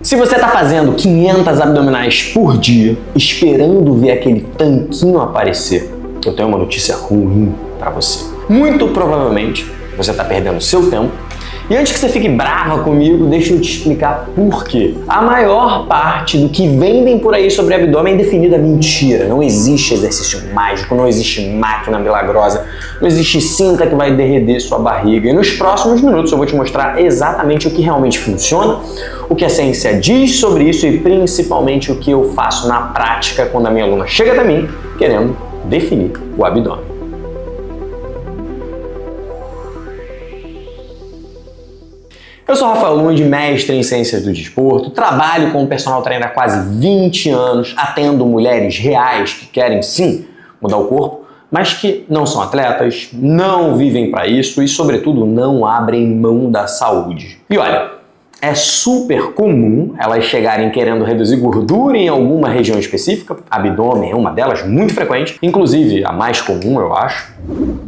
Se você está fazendo 500 abdominais por dia, esperando ver aquele tanquinho aparecer, eu tenho uma notícia ruim para você. Muito provavelmente você está perdendo seu tempo. E antes que você fique brava comigo, deixa eu te explicar por quê. A maior parte do que vendem por aí sobre abdômen é definida mentira. Não existe exercício mágico, não existe máquina milagrosa, não existe cinta que vai derreter sua barriga. E nos próximos minutos eu vou te mostrar exatamente o que realmente funciona, o que a ciência diz sobre isso e principalmente o que eu faço na prática quando a minha aluna chega até mim querendo definir o abdômen. Eu sou Rafael Lund, mestre em Ciências do Desporto, trabalho como personal trainer há quase 20 anos, atendo mulheres reais que querem sim mudar o corpo, mas que não são atletas, não vivem para isso e, sobretudo, não abrem mão da saúde. E olha, é super comum elas chegarem querendo reduzir gordura em alguma região específica, abdômen é uma delas, muito frequente, inclusive a mais comum, eu acho,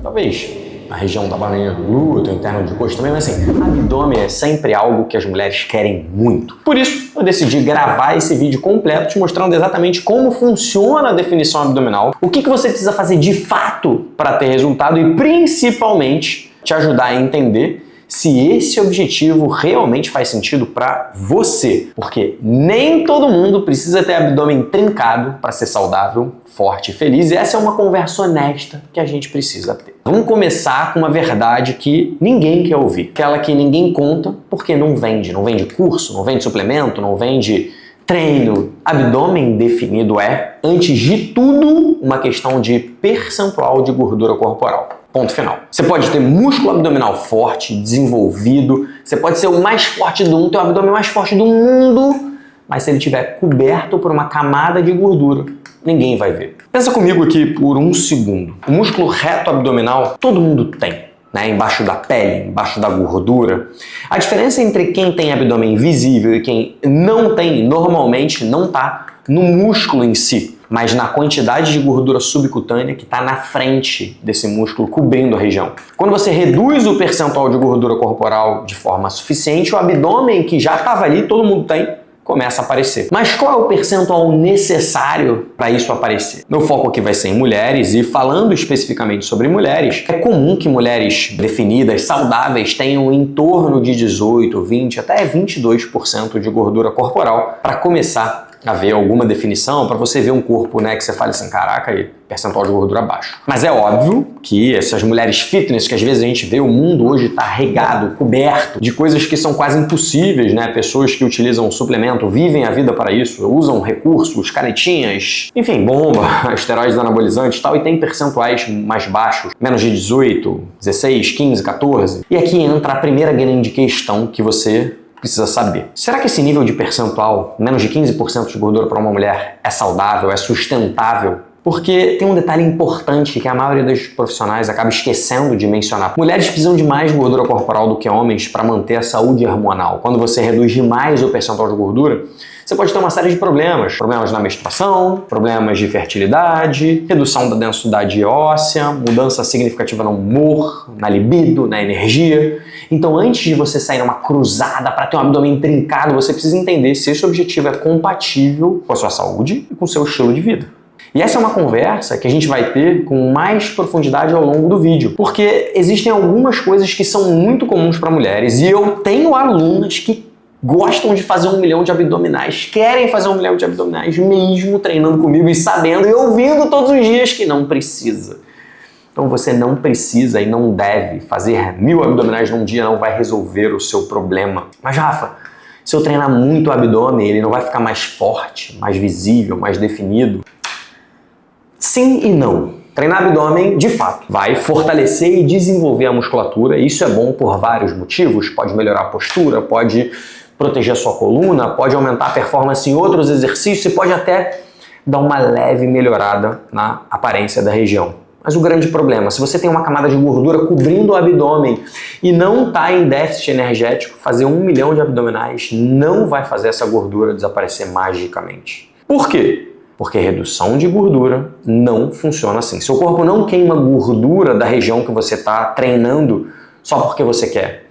talvez a região da bananinha do glúteo, interno de coxo também, mas assim, abdômen é sempre algo que as mulheres querem muito. Por isso, eu decidi gravar esse vídeo completo te mostrando exatamente como funciona a definição abdominal, o que você precisa fazer de fato para ter resultado e principalmente te ajudar a entender se esse objetivo realmente faz sentido para você. Porque nem todo mundo precisa ter abdômen trincado para ser saudável, forte e feliz. E essa é uma conversa honesta que a gente precisa ter. Vamos começar com uma verdade que ninguém quer ouvir. Aquela que ninguém conta porque não vende. Não vende curso, não vende suplemento, não vende treino. Abdômen definido é, antes de tudo, uma questão de percentual de gordura corporal. Ponto final. Você pode ter músculo abdominal forte, desenvolvido, você pode ser o mais forte do mundo, ter o abdômen mais forte do mundo, mas se ele estiver coberto por uma camada de gordura, ninguém vai ver. Pensa comigo aqui por um segundo. O músculo reto abdominal todo mundo tem, né? Embaixo da pele, embaixo da gordura. A diferença entre quem tem abdômen visível e quem não tem, normalmente não está no músculo em si, mas na quantidade de gordura subcutânea que está na frente desse músculo cobrindo a região. Quando você reduz o percentual de gordura corporal de forma suficiente, o abdômen que já estava ali, todo mundo tem, começa a aparecer. Mas qual é o percentual necessário para isso aparecer? Meu foco aqui vai ser em mulheres e falando especificamente sobre mulheres, é comum que mulheres definidas, saudáveis, tenham em torno de 18, 20, até 22% de gordura corporal para começar a ver alguma definição, para você ver um corpo, né, que você fale assim, caraca, aí, percentual de gordura baixo. Mas é óbvio que essas mulheres fitness, que às vezes a gente vê, o mundo hoje está regado, coberto de coisas que são quase impossíveis, né? Pessoas que utilizam suplemento, vivem a vida para isso, usam recursos, canetinhas, enfim, bomba, esteroides anabolizantes e tal, e tem percentuais mais baixos, menos de 18, 16, 15, 14. E aqui entra a primeira grande questão que você precisa saber. Será que esse nível de percentual, menos de 15% de gordura para uma mulher, é saudável, é sustentável? Porque tem um detalhe importante que a maioria dos profissionais acaba esquecendo de mencionar. Mulheres precisam de mais gordura corporal do que homens para manter a saúde hormonal. Quando você reduz demais o percentual de gordura, você pode ter uma série de problemas. Problemas na menstruação, problemas de fertilidade, redução da densidade óssea, mudança significativa no humor, na libido, na energia. Então, antes de você sair numa cruzada para ter um abdômen trincado, você precisa entender se esse objetivo é compatível com a sua saúde e com o seu estilo de vida. E essa é uma conversa que a gente vai ter com mais profundidade ao longo do vídeo, porque existem algumas coisas que são muito comuns para mulheres e eu tenho alunas que gostam de fazer 1 milhão de abdominais, querem fazer 1 milhão de abdominais mesmo treinando comigo e sabendo e ouvindo todos os dias que não precisa. Então você não precisa e não deve fazer 1000 abdominais num dia, não vai resolver o seu problema. Mas Rafa, se eu treinar muito o abdômen, ele não vai ficar mais forte, mais visível, mais definido? Sim e não. Treinar abdômen, de fato, vai fortalecer e desenvolver a musculatura. Isso é bom por vários motivos. Pode melhorar a postura, pode proteger a sua coluna, pode aumentar a performance em outros exercícios e pode até dar uma leve melhorada na aparência da região. Mas o grande problema, se você tem uma camada de gordura cobrindo o abdômen e não está em déficit energético, fazer 1 milhão de abdominais não vai fazer essa gordura desaparecer magicamente. Por quê? Porque redução de gordura não funciona assim. Seu corpo não queima gordura da região que você está treinando só porque você quer.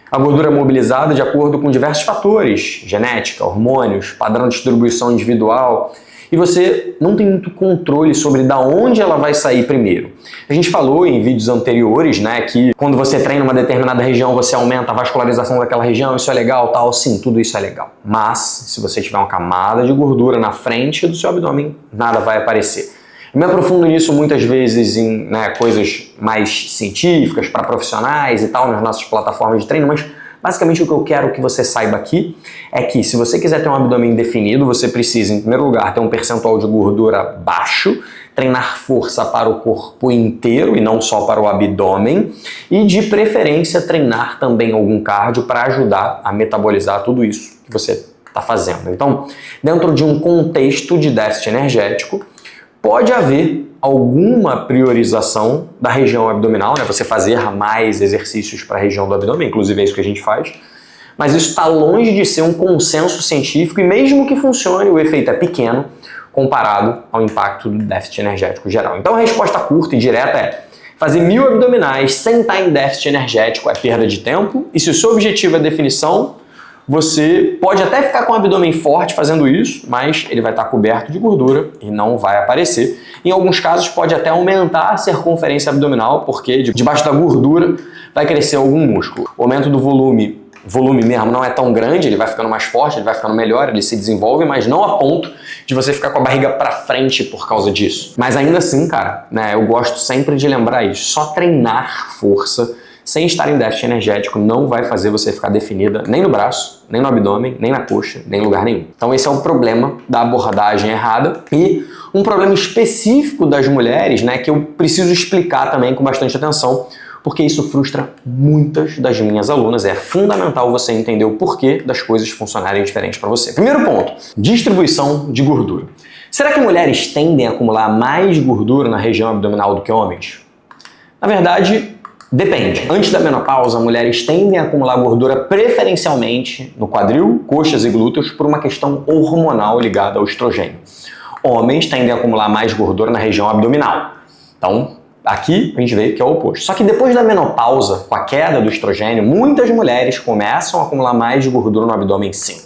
A gordura é mobilizada de acordo com diversos fatores, genética, hormônios, padrão de distribuição individual, e você não tem muito controle sobre da onde ela vai sair primeiro. A gente falou em vídeos anteriores, né, que quando você treina uma determinada região, você aumenta a vascularização daquela região, isso é legal, tal, sim, tudo isso é legal. Mas, se você tiver uma camada de gordura na frente do seu abdômen, nada vai aparecer. Eu me aprofundo nisso muitas vezes em coisas mais científicas, para profissionais e tal, nas nossas plataformas de treino, mas basicamente o que eu quero que você saiba aqui é que se você quiser ter um abdômen definido, você precisa, em primeiro lugar, ter um percentual de gordura baixo, treinar força para o corpo inteiro e não só para o abdômen, e de preferência treinar também algum cardio para ajudar a metabolizar tudo isso que você está fazendo. Então, dentro de um contexto de déficit energético, pode haver alguma priorização da região abdominal, né? Você fazer mais exercícios para a região do abdômen, inclusive é isso que a gente faz, mas isso está longe de ser um consenso científico e mesmo que funcione, o efeito é pequeno comparado ao impacto do déficit energético geral. Então a resposta curta e direta é: fazer 1000 abdominais sem estar em déficit energético é perda de tempo, e se o seu objetivo é definição, você pode até ficar com o abdômen forte fazendo isso, mas ele vai estar coberto de gordura e não vai aparecer. Em alguns casos pode até aumentar a circunferência abdominal, porque debaixo da gordura vai crescer algum músculo. O aumento do volume mesmo não é tão grande, ele vai ficando mais forte, ele vai ficando melhor, ele se desenvolve, mas não a ponto de você ficar com a barriga para frente por causa disso. Mas ainda assim, cara, eu gosto sempre de lembrar isso. Só treinar força sem estar em déficit energético não vai fazer você ficar definida nem no braço, nem no abdômen, nem na coxa, nem em lugar nenhum. Então esse é o problema da abordagem errada e um problema específico das mulheres, que eu preciso explicar também com bastante atenção, porque isso frustra muitas das minhas alunas. É fundamental você entender o porquê das coisas funcionarem diferente para você. Primeiro ponto, distribuição de gordura. Será que mulheres tendem a acumular mais gordura na região abdominal do que homens? Na verdade, depende. Antes da menopausa, mulheres tendem a acumular gordura preferencialmente no quadril, coxas e glúteos por uma questão hormonal ligada ao estrogênio. Homens tendem a acumular mais gordura na região abdominal. Então, aqui a gente vê que é o oposto. Só que depois da menopausa, com a queda do estrogênio, muitas mulheres começam a acumular mais gordura no abdômen, sim.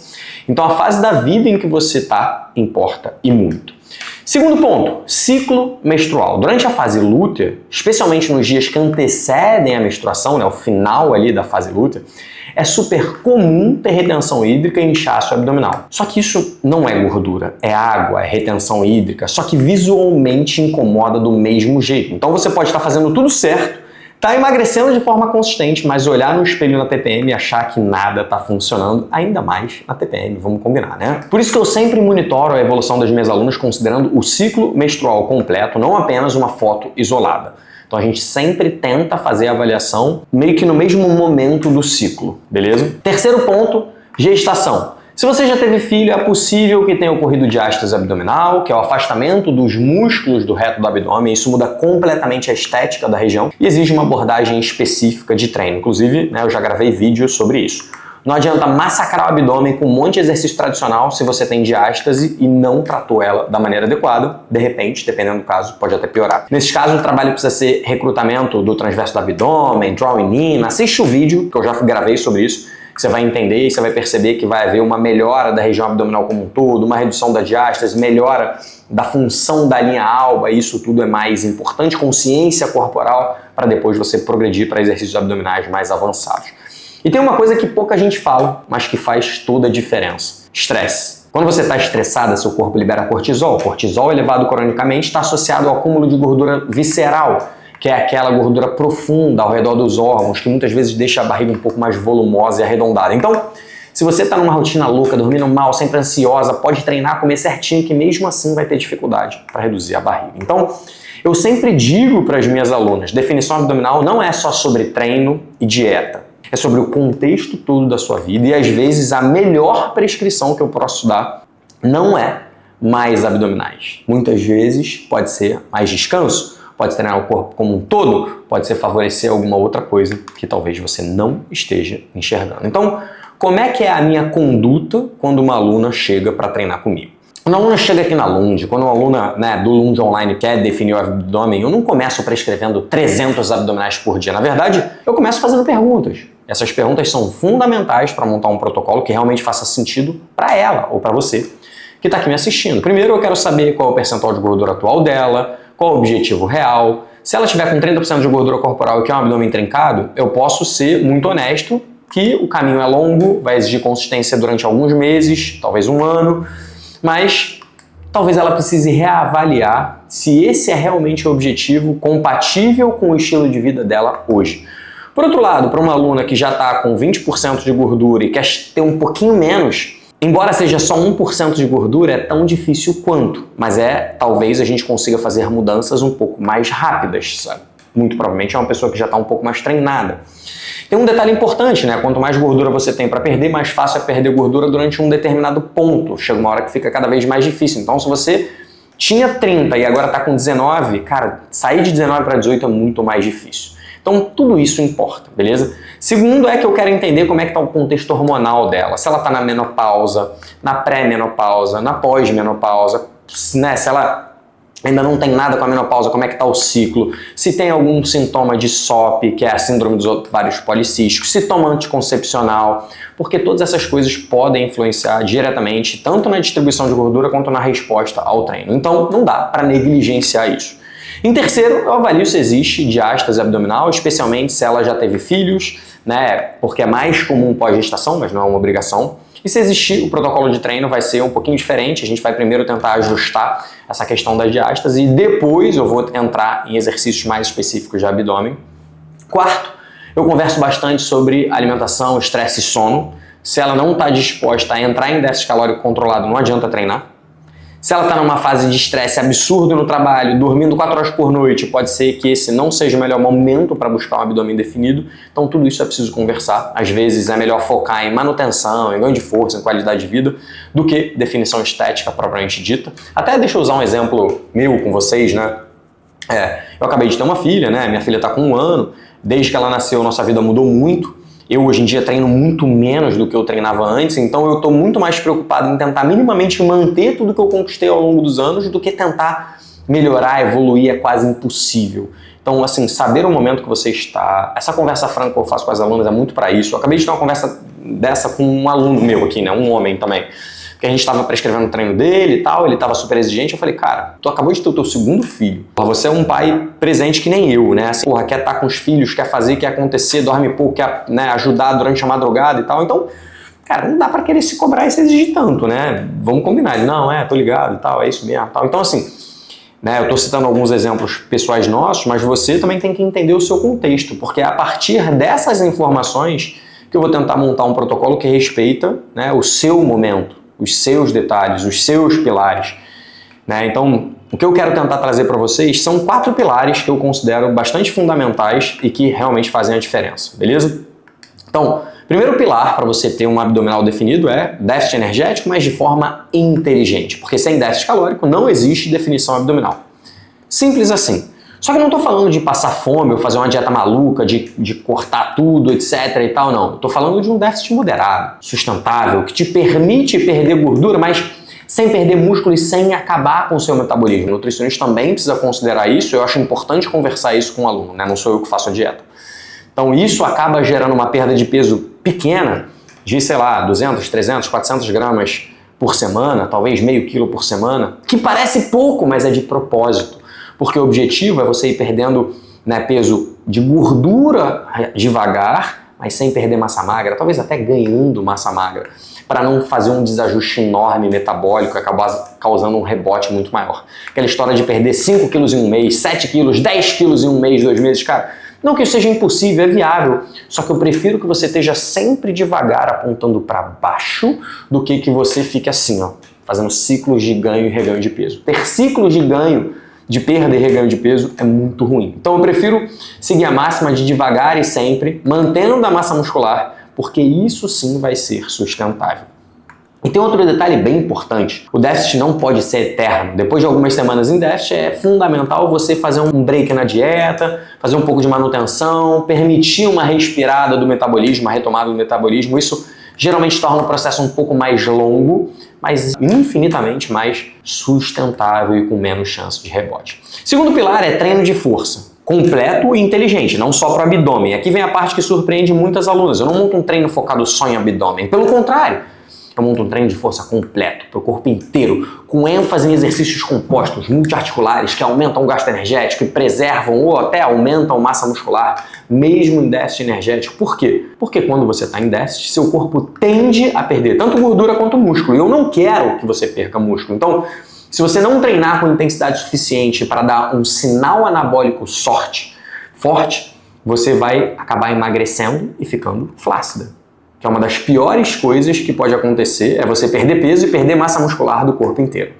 Então, a fase da vida em que você está importa e muito. Segundo ponto, ciclo menstrual. Durante a fase lútea, especialmente nos dias que antecedem a menstruação, o final ali da fase lútea, é super comum ter retenção hídrica e inchaço abdominal. Só que isso não é gordura, é água, é retenção hídrica, só que visualmente incomoda do mesmo jeito. Então você pode estar fazendo tudo certo, tá emagrecendo de forma consistente, mas olhar no espelho na TPM e achar que nada tá funcionando, ainda mais na TPM, vamos combinar, né? Por isso que eu sempre monitoro a evolução das minhas alunas considerando o ciclo menstrual completo, não apenas uma foto isolada. Então a gente sempre tenta fazer a avaliação meio que no mesmo momento do ciclo, beleza? Terceiro ponto, gestação. Se você já teve filho, é possível que tenha ocorrido diástase abdominal, que é o afastamento dos músculos do reto do abdômen. Isso muda completamente a estética da região e exige uma abordagem específica de treino. Inclusive, eu já gravei vídeos sobre isso. Não adianta massacrar o abdômen com um monte de exercício tradicional se você tem diástase e não tratou ela da maneira adequada. De repente, dependendo do caso, pode até piorar. Nesses casos, o trabalho precisa ser recrutamento do transverso do abdômen, drawing in. Assiste o vídeo, que eu já gravei sobre isso, que você vai entender e você vai perceber que vai haver uma melhora da região abdominal como um todo, uma redução da diástase, melhora da função da linha alba. Isso tudo é mais importante, consciência corporal, para depois você progredir para exercícios abdominais mais avançados. E tem uma coisa que pouca gente fala, mas que faz toda a diferença: estresse. Quando você está estressada, seu corpo libera cortisol. Cortisol elevado cronicamente está associado ao acúmulo de gordura visceral, que é aquela gordura profunda ao redor dos órgãos, que muitas vezes deixa a barriga um pouco mais volumosa e arredondada. Então, se você está numa rotina louca, dormindo mal, sempre ansiosa, pode treinar, comer certinho, que mesmo assim vai ter dificuldade para reduzir a barriga. Então, eu sempre digo para as minhas alunas, definição abdominal não é só sobre treino e dieta. É sobre o contexto todo da sua vida e às vezes a melhor prescrição que eu posso dar não é mais abdominais. Muitas vezes pode ser mais descanso, pode treinar o corpo como um todo, pode ser favorecer alguma outra coisa que talvez você não esteja enxergando. Então, como é que é a minha conduta quando uma aluna chega para treinar comigo? Quando a aluna chega aqui na Lund, quando uma aluna, né, do Lund Online quer definir o abdômen, eu não começo prescrevendo 300 abdominais por dia. Na verdade, eu começo fazendo perguntas. Essas perguntas são fundamentais para montar um protocolo que realmente faça sentido para ela ou para você que está aqui me assistindo. Primeiro, eu quero saber qual é o percentual de gordura atual dela, qual é o objetivo real. Se ela tiver com 30% de gordura corporal e quer um abdômen trincado, eu posso ser muito honesto que o caminho é longo, vai exigir consistência durante alguns meses, talvez um ano, mas talvez ela precise reavaliar se esse é realmente o objetivo compatível com o estilo de vida dela hoje. Por outro lado, para uma aluna que já está com 20% de gordura e quer ter um pouquinho menos, embora seja só 1% de gordura, é tão difícil quanto, mas talvez a gente consiga fazer mudanças um pouco mais rápidas, sabe? Muito provavelmente é uma pessoa que já está um pouco mais treinada. Tem um detalhe importante, né? Quanto mais gordura você tem para perder, mais fácil é perder gordura durante um determinado ponto. Chega uma hora que fica cada vez mais difícil. Então, se você tinha 30 e agora está com 19, cara, sair de 19 para 18 é muito mais difícil. Então, tudo isso importa, beleza? Segundo é que eu quero entender como é que está o contexto hormonal dela. Se ela está na menopausa, na pré-menopausa, na pós-menopausa, né? Se ela ainda não tem nada com a menopausa, como é que está o ciclo, se tem algum sintoma de SOP, que é a síndrome dos ovários policísticos, se toma anticoncepcional, porque todas essas coisas podem influenciar diretamente tanto na distribuição de gordura quanto na resposta ao treino. Então, não dá para negligenciar isso. Em terceiro, eu avalio se existe diástase abdominal, especialmente se ela já teve filhos, né, porque é mais comum pós-gestação, mas não é uma obrigação. E se existir, o protocolo de treino vai ser um pouquinho diferente. A gente vai primeiro tentar ajustar essa questão da diástase e depois eu vou entrar em exercícios mais específicos de abdômen. Quarto, eu converso bastante sobre alimentação, estresse e sono. Se ela não está disposta a entrar em déficit calórico controlado, não adianta treinar. Se ela está numa fase de estresse absurdo no trabalho, dormindo 4 horas por noite, pode ser que esse não seja o melhor momento para buscar um abdômen definido. Então tudo isso é preciso conversar. Às vezes é melhor focar em manutenção, em ganho de força, em qualidade de vida, do que definição estética propriamente dita. Até deixa eu usar um exemplo meu com vocês, né? Eu acabei de ter uma filha, né? Minha filha está com 1 ano. Desde que ela nasceu, nossa vida mudou muito. Eu hoje em dia treino muito menos do que eu treinava antes, então eu estou muito mais preocupado em tentar minimamente manter tudo que eu conquistei ao longo dos anos do que tentar melhorar, evoluir, é quase impossível. Então, assim, saber o momento que você está, essa conversa franca que eu faço com as alunas é muito para isso. Eu acabei de ter uma conversa dessa com um aluno meu aqui, né, um homem também, que a gente estava prescrevendo o treino dele e tal, ele estava super exigente. Eu falei, cara, tu acabou de ter o teu segundo filho. Você é um pai presente que nem eu, né? Assim, porra, quer estar com os filhos, quer fazer, quer acontecer, dorme pouco, quer, né, ajudar durante a madrugada e tal. Então, cara, não dá pra querer se cobrar e se exigir tanto, né? Vamos combinar. Ele, não, tô ligado e tal, é isso mesmo tal. Então, assim, né, eu tô citando alguns exemplos pessoais nossos, mas você também tem que entender o seu contexto, porque é a partir dessas informações que eu vou tentar montar um protocolo que respeita, né, o seu momento, os seus detalhes, os seus pilares, né? Então, o que eu quero tentar trazer para vocês são 4 pilares que eu considero bastante fundamentais e que realmente fazem a diferença, beleza? Então, primeiro pilar para você ter um abdominal definido é déficit energético, mas de forma inteligente, porque sem déficit calórico não existe definição abdominal. Simples assim. Só que eu não estou falando de passar fome ou fazer uma dieta maluca, de cortar tudo, etc e tal, não. Eu estou falando de um déficit moderado, sustentável, que te permite perder gordura, mas sem perder músculo e sem acabar com o seu metabolismo. O nutricionista também precisa considerar isso. Eu acho importante conversar isso com o aluno, né? Não sou eu que faço a dieta. Então isso acaba gerando uma perda de peso pequena, de, sei lá, 200, 300, 400 gramas por semana, talvez meio quilo por semana, que parece pouco, mas é de propósito. Porque o objetivo é você ir perdendo, né, peso de gordura devagar, mas sem perder massa magra, talvez até ganhando massa magra, para não fazer um desajuste enorme metabólico e acabar causando um rebote muito maior. Aquela história de perder 5 quilos em um mês, 7 quilos, 10 quilos em um mês, 2 meses, cara, não que isso seja impossível, é viável, só que eu prefiro que você esteja sempre devagar apontando para baixo do que você fique assim, ó, fazendo ciclos de ganho e reganho de peso. Ter ciclos de ganho, de perda e reganho de peso é muito ruim. Então eu prefiro seguir a máxima de devagar e sempre, mantendo a massa muscular, porque isso sim vai ser sustentável. E tem outro detalhe bem importante, o déficit não pode ser eterno. Depois de algumas semanas em déficit, é fundamental você fazer um break na dieta, fazer um pouco de manutenção, permitir uma respirada do metabolismo, uma retomada do metabolismo. Isso geralmente torna o processo um pouco mais longo, mas infinitamente mais sustentável e com menos chance de rebote. Segundo pilar é treino de força. Completo e inteligente, não só para o abdômen. Aqui vem a parte que surpreende muitas alunas. Eu não monto um treino focado só em abdômen. Pelo contrário, eu monto um treino de força completo, para o corpo inteiro, com ênfase em exercícios compostos, multiarticulares, que aumentam o gasto energético e preservam ou até aumentam massa muscular, mesmo em déficit energético. Por quê? Porque quando você está em déficit, seu corpo tende a perder tanto gordura quanto músculo. E eu não quero que você perca músculo. Então, se você não treinar com intensidade suficiente para dar um sinal anabólico forte, você vai acabar emagrecendo e ficando flácida. Que é uma das piores coisas que pode acontecer, é você perder peso e perder massa muscular do corpo inteiro,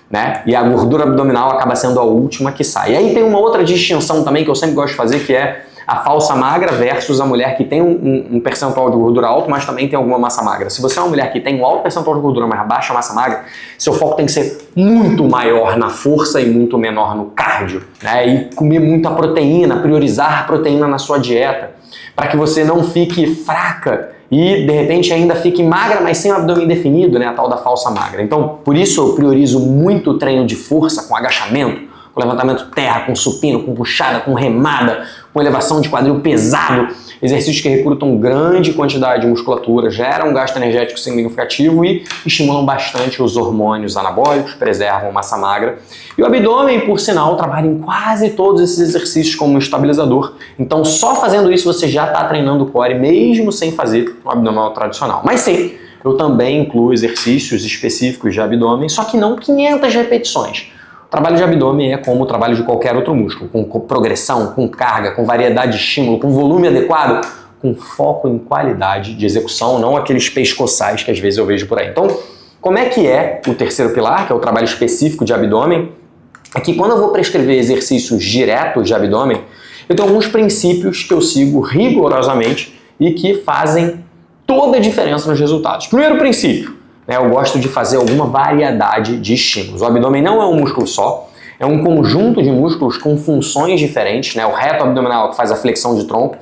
né? E a gordura abdominal acaba sendo a última que sai. E aí tem uma outra distinção também que eu sempre gosto de fazer, que é a falsa magra versus a mulher que tem um percentual de gordura alto, mas também tem alguma massa magra. Se você é uma mulher que tem um alto percentual de gordura, mas baixa massa magra, seu foco tem que ser muito maior na força e muito menor no cardio, né? E comer muita proteína, priorizar a proteína na sua dieta, para que você não fique fraca e de repente ainda fique magra, mas sem o abdômen definido, né? A tal da falsa magra. Então, por isso eu priorizo muito o treino de força, com agachamento, com levantamento terra, com supino, com puxada, com remada, com elevação de quadril pesado, exercícios que recrutam grande quantidade de musculatura, geram um gasto energético significativo e estimulam bastante os hormônios anabólicos, preservam massa magra. E o abdômen, por sinal, trabalha em quase todos esses exercícios como estabilizador. Então, só fazendo isso você já está treinando o core, mesmo sem fazer um abdominal tradicional. Mas sim, eu também incluo exercícios específicos de abdômen, só que não 500 repetições. O trabalho de abdômen é como o trabalho de qualquer outro músculo, com progressão, com carga, com variedade de estímulo, com volume adequado, com foco em qualidade de execução, não aqueles pescoçais que às vezes eu vejo por aí. Então, como é que é o terceiro pilar, que é o trabalho específico de abdômen? Aqui, quando eu vou prescrever exercícios diretos de abdômen, eu tenho alguns princípios que eu sigo rigorosamente e que fazem toda a diferença nos resultados. Primeiro princípio, eu gosto de fazer alguma variedade de estímulos. O abdômen não é um músculo só, é um conjunto de músculos com funções diferentes, né? O reto abdominal que faz a flexão de tronco,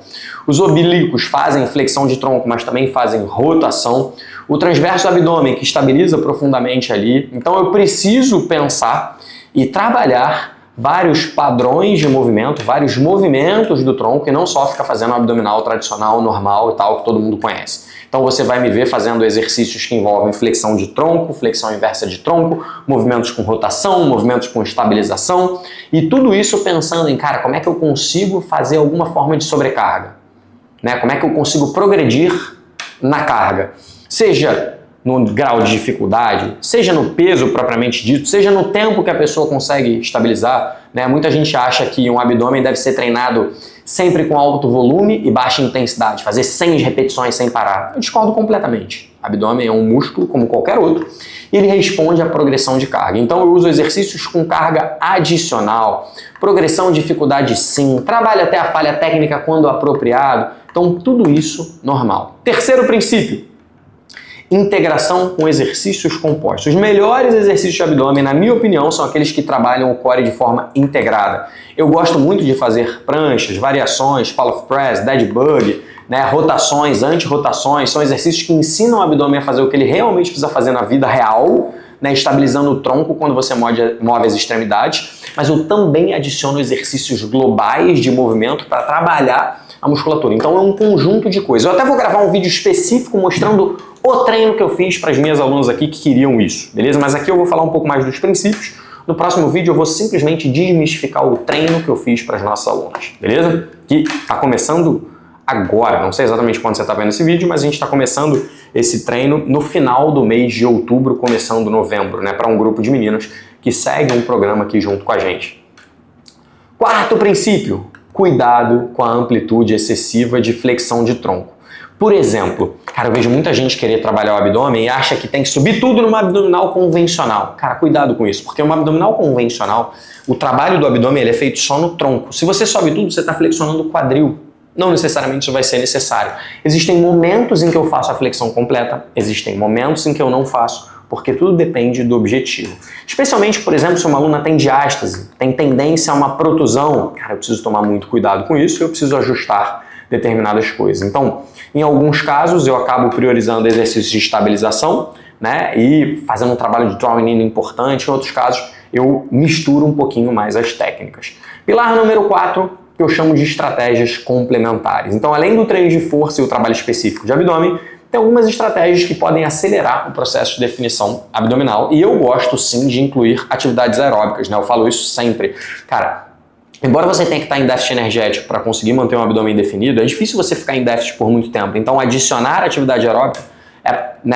os oblíquos fazem flexão de tronco, mas também fazem rotação, o transverso abdômen que estabiliza profundamente ali. Então eu preciso pensar e trabalhar vários padrões de movimento, vários movimentos do tronco e não só ficar fazendo um abdominal tradicional, normal e tal, que todo mundo conhece. Então você vai me ver fazendo exercícios que envolvem flexão de tronco, flexão inversa de tronco, movimentos com rotação, movimentos com estabilização e tudo isso pensando em, cara, como é que eu consigo fazer alguma forma de sobrecarga? Né? Como é que eu consigo progredir na carga? Seja no grau de dificuldade, seja no peso propriamente dito, seja no tempo que a pessoa consegue estabilizar, né? Muita gente acha que um abdômen deve ser treinado sempre com alto volume e baixa intensidade, fazer 100 repetições sem parar. Eu discordo completamente. O abdômen é um músculo como qualquer outro e ele responde à progressão de carga. Então eu uso exercícios com carga adicional, progressão, dificuldade sim, trabalho até a falha técnica quando apropriado. Então tudo isso normal. Terceiro princípio, integração com exercícios compostos. Os melhores exercícios de abdômen, na minha opinião, são aqueles que trabalham o core de forma integrada. Eu gosto muito de fazer pranchas, variações, pall of press, dead bug, né, rotações, anti-rotações, são exercícios que ensinam o abdômen a fazer o que ele realmente precisa fazer na vida real, né, estabilizando o tronco quando você move as extremidades, mas eu também adiciono exercícios globais de movimento para trabalhar a musculatura. Então é um conjunto de coisas. Eu até vou gravar um vídeo específico mostrando o treino que eu fiz para as minhas alunas aqui que queriam isso, beleza? Mas aqui eu vou falar um pouco mais dos princípios. No próximo vídeo eu vou simplesmente desmistificar o treino que eu fiz para as nossas alunas, beleza? Que está começando agora, não sei exatamente quando você está vendo esse vídeo, mas a gente está começando esse treino no final do mês de outubro, começando novembro, né? Para um grupo de meninas que segue um programa aqui junto com a gente. Quarto princípio, cuidado com a amplitude excessiva de flexão de tronco. Por exemplo, cara, eu vejo muita gente querer trabalhar o abdômen e acha que tem que subir tudo numa abdominal convencional. Cara, cuidado com isso, porque uma abdominal convencional, o trabalho do abdômen ele é feito só no tronco. Se você sobe tudo, você está flexionando o quadril. Não necessariamente isso vai ser necessário. Existem momentos em que eu faço a flexão completa, existem momentos em que eu não faço, porque tudo depende do objetivo. Especialmente, por exemplo, se uma aluna tem diástase, tem tendência a uma protusão, cara, eu preciso tomar muito cuidado com isso e eu preciso ajustar determinadas coisas. Então, Em alguns casos, eu acabo priorizando exercícios de estabilização, né, e fazendo um trabalho de drawing in importante. Em outros casos, eu misturo um pouquinho mais as técnicas. Pilar número 4, que eu chamo de estratégias complementares. Então, além do treino de força e o trabalho específico de abdômen, tem algumas estratégias que podem acelerar o processo de definição abdominal, e eu gosto sim de incluir atividades aeróbicas, né? Eu falo isso sempre. Cara, embora você tenha que estar em déficit energético para conseguir manter um abdômen definido, é difícil você ficar em déficit por muito tempo. Então, adicionar atividade aeróbica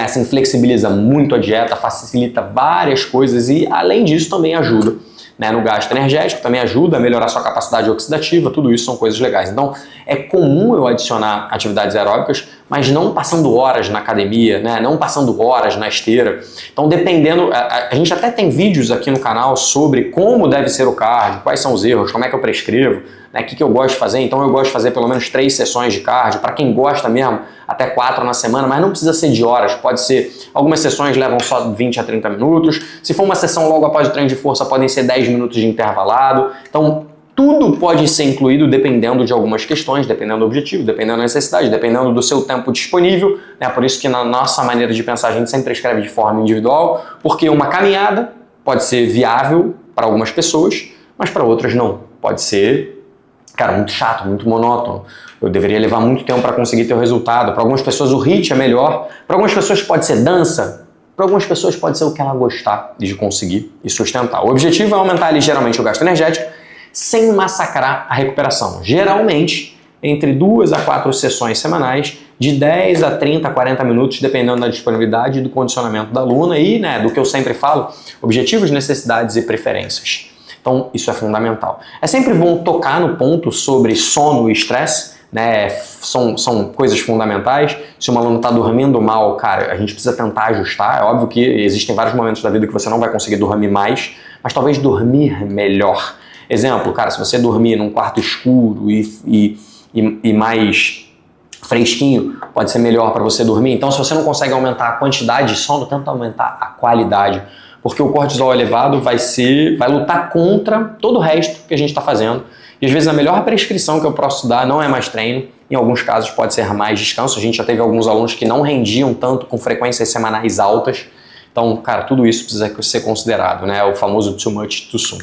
assim, flexibiliza muito a dieta, facilita várias coisas e, além disso, também ajuda, né, no gasto energético, também ajuda a melhorar sua capacidade oxidativa, tudo isso são coisas legais. Então, é comum eu adicionar atividades aeróbicas, mas não passando horas na academia, né, não passando horas na esteira. Então, dependendo, a gente até tem vídeos aqui no canal sobre como deve ser o cardio, quais são os erros, como é que eu prescrevo, né, o que eu gosto de fazer. Então, eu gosto de fazer pelo menos 3 sessões de cardio, para quem gosta mesmo, até 4 na semana, mas não precisa ser de horas, pode ser, algumas sessões levam só 20 a 30 minutos, se for uma sessão logo após o treino de força, podem ser 10 minutos de intervalado. Então, tudo pode ser incluído dependendo de algumas questões, dependendo do objetivo, dependendo da necessidade, dependendo do seu tempo disponível, né? Por isso que na nossa maneira de pensar a gente sempre escreve de forma individual, porque uma caminhada pode ser viável para algumas pessoas, mas para outras não. Pode ser, cara, muito chato, muito monótono. Eu deveria levar muito tempo para conseguir ter o resultado. Para algumas pessoas o HIIT é melhor, para algumas pessoas pode ser dança, para algumas pessoas pode ser o que ela gostar de conseguir e sustentar. O objetivo é aumentar ligeiramente o gasto energético sem massacrar a recuperação. Geralmente, entre 2 a 4 sessões semanais, de 10 a 30, 40 minutos, dependendo da disponibilidade e do condicionamento da aluna e, né, do que eu sempre falo, objetivos, necessidades e preferências. Então, isso é fundamental. É sempre bom tocar no ponto sobre sono e estresse, né? São coisas fundamentais. Se uma aluna está dormindo mal, cara, a gente precisa tentar ajustar. É óbvio que existem vários momentos da vida que você não vai conseguir dormir mais, mas talvez dormir melhor. Exemplo, cara, se você dormir num quarto escuro e mais fresquinho, pode ser melhor para você dormir. Então, se você não consegue aumentar a quantidade de sono, tenta aumentar a qualidade, porque o cortisol elevado vai lutar contra todo o resto que a gente está fazendo. E às vezes a melhor prescrição que eu posso dar não é mais treino, em alguns casos pode ser mais descanso. A gente já teve alguns alunos que não rendiam tanto com frequências semanais altas. Então, cara, tudo isso precisa ser considerado, né? O famoso too much, too soon.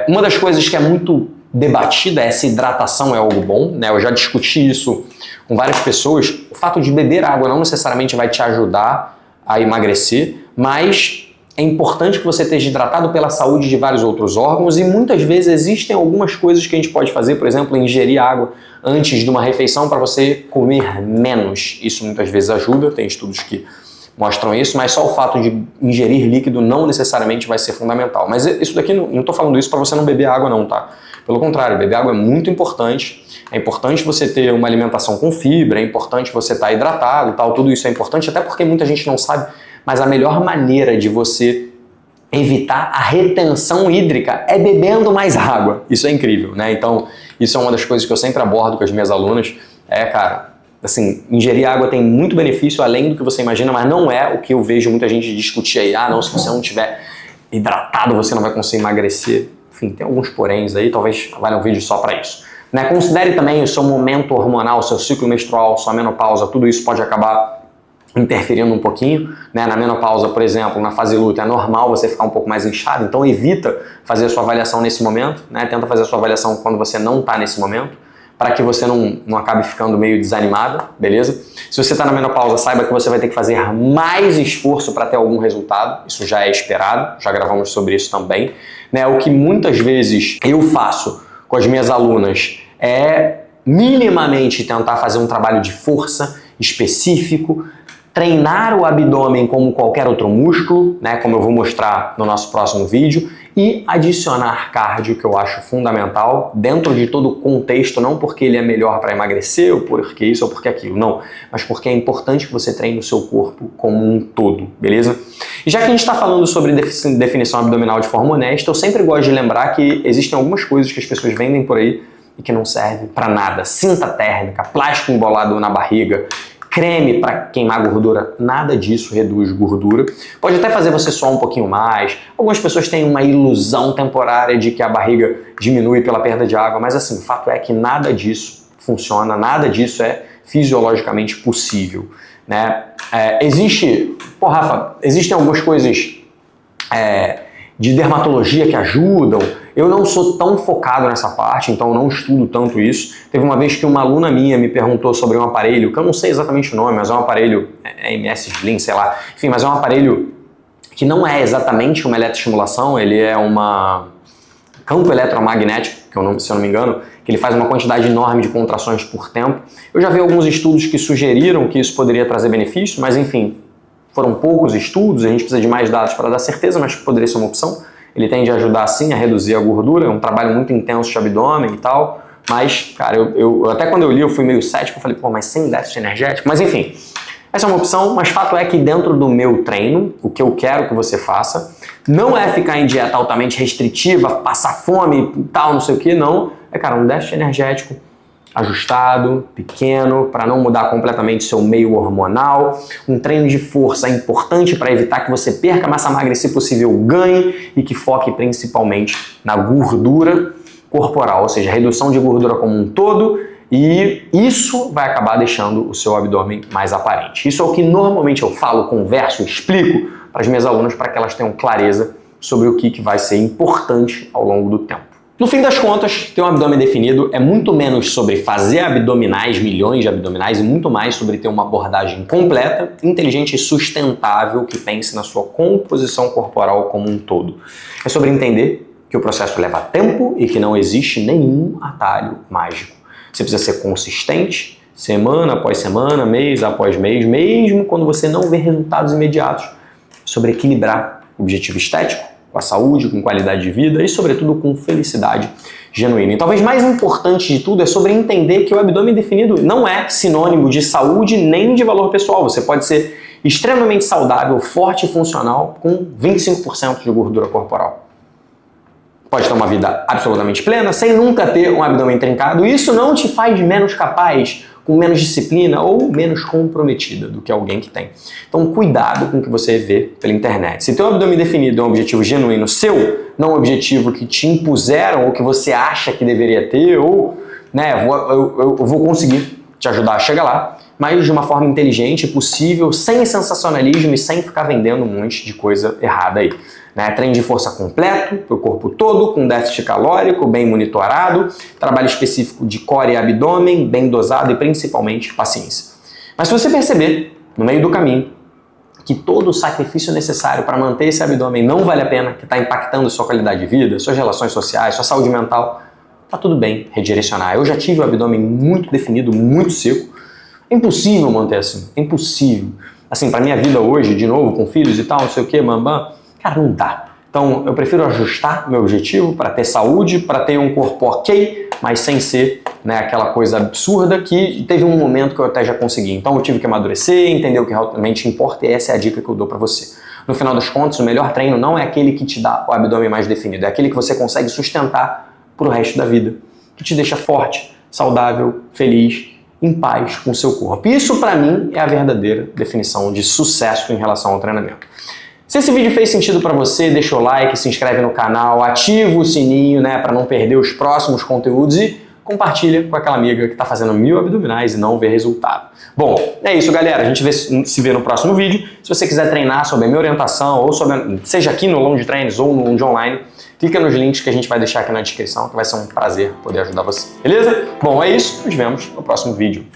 Uma das coisas que é muito debatida é se hidratação é algo bom, né? Eu já discuti isso com várias pessoas. O fato de beber água não necessariamente vai te ajudar a emagrecer, mas é importante que você esteja hidratado pela saúde de vários outros órgãos e muitas vezes existem algumas coisas que a gente pode fazer, por exemplo, ingerir água antes de uma refeição para você comer menos. Isso muitas vezes ajuda, tem estudos que mostram isso, mas só o fato de ingerir líquido não necessariamente vai ser fundamental. Mas isso daqui, não estou falando isso para você não beber água não, tá? Pelo contrário, beber água é muito importante. É importante você ter uma alimentação com fibra, é importante você estar hidratado e tal, tudo isso é importante, até porque muita gente não sabe, mas a melhor maneira de você evitar a retenção hídrica é bebendo mais água. Isso é incrível, né? Então, isso é uma das coisas que eu sempre abordo com as minhas alunas, cara, assim, ingerir água tem muito benefício além do que você imagina, mas não é o que eu vejo muita gente discutir aí. Ah, não, se você não estiver hidratado, você não vai conseguir emagrecer. Enfim, tem alguns poréns aí, talvez valha um vídeo só para isso. Né? Considere também o seu momento hormonal, seu ciclo menstrual, sua menopausa, tudo isso pode acabar interferindo um pouquinho. Né? Na menopausa, por exemplo, na fase luta, é normal você ficar um pouco mais inchado, então evita fazer a sua avaliação nesse momento, né? Tenta fazer a sua avaliação quando você não está nesse momento, para que você não acabe ficando meio desanimada, beleza? Se você está na menopausa, saiba que você vai ter que fazer mais esforço para ter algum resultado, isso já é esperado, já gravamos sobre isso também. Né? O que muitas vezes eu faço com as minhas alunas é minimamente tentar fazer um trabalho de força específico, treinar o abdômen como qualquer outro músculo, né, como eu vou mostrar no nosso próximo vídeo, e adicionar cardio, que eu acho fundamental, dentro de todo o contexto, não porque ele é melhor para emagrecer, ou porque isso, ou porque aquilo, não, mas porque é importante que você treine o seu corpo como um todo, beleza? E já que a gente está falando sobre definição abdominal de forma honesta, eu sempre gosto de lembrar que existem algumas coisas que as pessoas vendem por aí e que não servem para nada. Cinta térmica, plástico embolado na barriga, creme para queimar gordura, nada disso reduz gordura. Pode até fazer você suar um pouquinho mais. Algumas pessoas têm uma ilusão temporária de que a barriga diminui pela perda de água, mas assim, o fato é que nada disso funciona, nada disso é fisiologicamente possível, né? Rafa, existem algumas coisas de dermatologia que ajudam. Eu não sou tão focado nessa parte, então eu não estudo tanto isso. Teve uma vez que uma aluna minha me perguntou sobre um aparelho, que eu não sei exatamente o nome, mas é um aparelho, MS Slim, sei lá. Enfim, mas é um aparelho que não é exatamente uma eletroestimulação, ele é campo eletromagnético, se eu não me engano, que ele faz uma quantidade enorme de contrações por tempo. Eu já vi alguns estudos que sugeriram que isso poderia trazer benefício, mas enfim, foram poucos estudos, a gente precisa de mais dados para dar certeza, mas poderia ser uma opção. Ele tende a ajudar sim a reduzir a gordura, é um trabalho muito intenso de abdômen e tal, mas, cara, eu até quando eu li eu fui meio cético, eu falei, pô, mas sem déficit energético? Mas enfim, essa é uma opção, mas fato é que dentro do meu treino, o que eu quero que você faça, não é ficar em dieta altamente restritiva, passar fome e tal, não sei o que, não. É, cara, um déficit energético ajustado, pequeno, para não mudar completamente seu meio hormonal. Um treino de força é importante para evitar que você perca massa magra e, se possível, ganhe, e que foque principalmente na gordura corporal, ou seja, redução de gordura como um todo, e isso vai acabar deixando o seu abdômen mais aparente. Isso é o que normalmente eu falo, converso, explico para as minhas alunas para que elas tenham clareza sobre o que vai ser importante ao longo do tempo. No fim das contas, ter um abdômen definido é muito menos sobre fazer abdominais, milhões de abdominais, e muito mais sobre ter uma abordagem completa, inteligente e sustentável que pense na sua composição corporal como um todo. É sobre entender que o processo leva tempo e que não existe nenhum atalho mágico. Você precisa ser consistente, semana após semana, mês após mês, mesmo quando você não vê resultados imediatos. Sobre equilibrar o objetivo estético com a saúde, com qualidade de vida e, sobretudo, com felicidade genuína. E talvez mais importante de tudo é sobre entender que o abdômen definido não é sinônimo de saúde nem de valor pessoal. Você pode ser extremamente saudável, forte e funcional com 25% de gordura corporal. Pode ter uma vida absolutamente plena, sem nunca ter um abdômen trincado. Isso não te faz menos capaz, com menos disciplina ou menos comprometida do que alguém que tem. Então, cuidado com o que você vê pela internet. Se teu abdômen definido é um objetivo genuíno seu, não um objetivo que te impuseram ou que você acha que deveria ter, ou eu vou conseguir te ajudar a chegar lá, mas de uma forma inteligente, possível, sem sensacionalismo e sem ficar vendendo um monte de coisa errada aí. Treino de força completo, para o corpo todo, com déficit calórico, bem monitorado, trabalho específico de core e abdômen, bem dosado e principalmente paciência. Mas se você perceber, no meio do caminho, que todo o sacrifício necessário para manter esse abdômen não vale a pena, que está impactando sua qualidade de vida, suas relações sociais, sua saúde mental, tá tudo bem redirecionar. Eu já tive o abdômen muito definido, muito seco. É impossível manter assim, é impossível. Assim, para minha vida hoje, de novo, com filhos e tal, não sei o que, bambam, cara, não dá. Então, eu prefiro ajustar meu objetivo para ter saúde, para ter um corpo ok, mas sem ser aquela coisa absurda que teve um momento que eu até já consegui. Então, eu tive que amadurecer, entender o que realmente importa, e essa é a dica que eu dou para você. No final das contas, o melhor treino não é aquele que te dá o abdômen mais definido, é aquele que você consegue sustentar pro resto da vida, que te deixa forte, saudável, feliz, em paz com o seu corpo. Isso, para mim, é a verdadeira definição de sucesso em relação ao treinamento. Se esse vídeo fez sentido para você, deixa o like, se inscreve no canal, ativa o sininho, para não perder os próximos conteúdos e compartilha com aquela amiga que está fazendo 1000 abdominais e não vê resultado. Bom, é isso, galera. A gente se vê no próximo vídeo. Se você quiser treinar sobre a minha orientação, ou seja aqui no Longe Trains ou no Longe Online, clica nos links que a gente vai deixar aqui na descrição, que vai ser um prazer poder ajudar você. Beleza? Bom, é isso. Nos vemos no próximo vídeo.